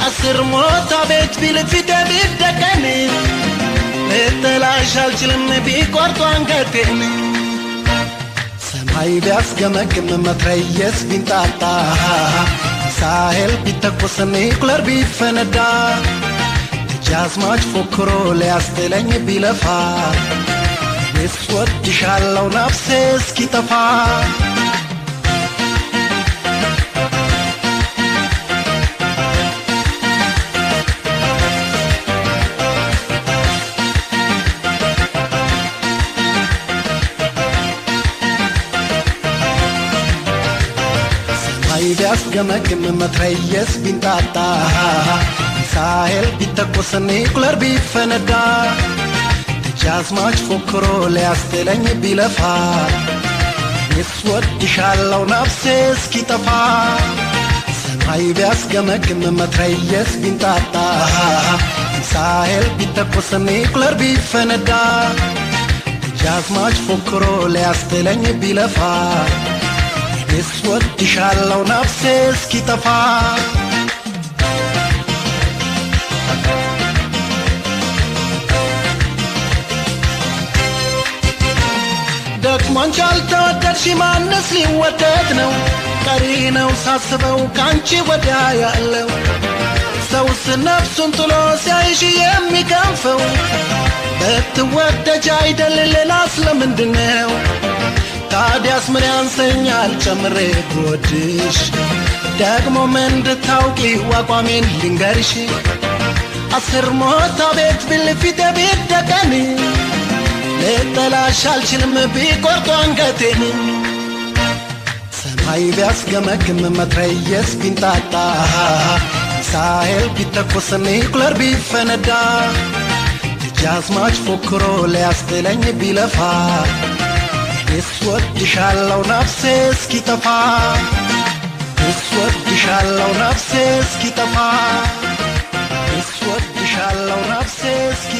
Speaker 7: አስር ሞታ ቤት ቢል ፊቴ ቢደቀን ልጥላሽ አልችልም ቢቆርጡ አንገቴን ሰማይ ቢያስገመግም መትረየስ ቢንጣጣ ሳሄል ቢተኮስ ኒውክለር ቢፈነዳ ደጃዝማች ፎክሮ ሊያስጥለኝ ቢለፋ እኔስ ወድሻለሁ ነፍሴ እስኪጠፋ ቢያስገመግም መትረየስ ቢንጣጣ ሳሄል ቢተኮስ ኒውክለር ቢፈነዳ ደጃዝማች ፎክሮ ሊያስጥለኝ ቢለፋ እኔስ ወድሻለሁ ነፍሴ እስኪጠፋ ሰማይ ቢያስገመግም መትረየስ ቢንጣጣ ሳሄል ቢተኮስ ኒውክለር ቢፈነዳ ደጃዝማች ፎክሮ ሊያስጥለኝ ቢለፋ እኔስ ወድሻለሁ ነፍሴ እስኪጠፋ ደግሞ አንቺ አልተወደድሽ ማንስ ሊወደድ ነው ቀሪ ነው ሳስበው ካንቺ ወዲያ ያለው ሰውስ ነፍሱን ጥሎ ሲያይሽ የሚከንፈው ብትወደጅ አይደል ሌላ ስለምንድነው ታዲያስ ምን ያንሰኛል ጨምሬ ብወድሽ ደግሞ ምን እንድታውቂ አቋሜን ልንገርሽ አስር ሞታ ቤት ቢል ፊቴ ቢደቀን ልጥላሽ አልችልም ቢቆርጡ አንገቴን ሰማይ ቢያስገመግም መትረየስ ቢንጣጣ ሳሄል ቢተኮስ ኒውክለር ቢፈነዳ ደጃዝማች ፎክሮ ሊያስጥለኝ ቢለፋ እኔስ ወድሻለሁ ነፍሴ እስኪጠፋ እኔስ ወድሻለሁ ነፍሴ እስኪጠፋ እኔስ ወድሻለሁ ነፍሴ እስኪ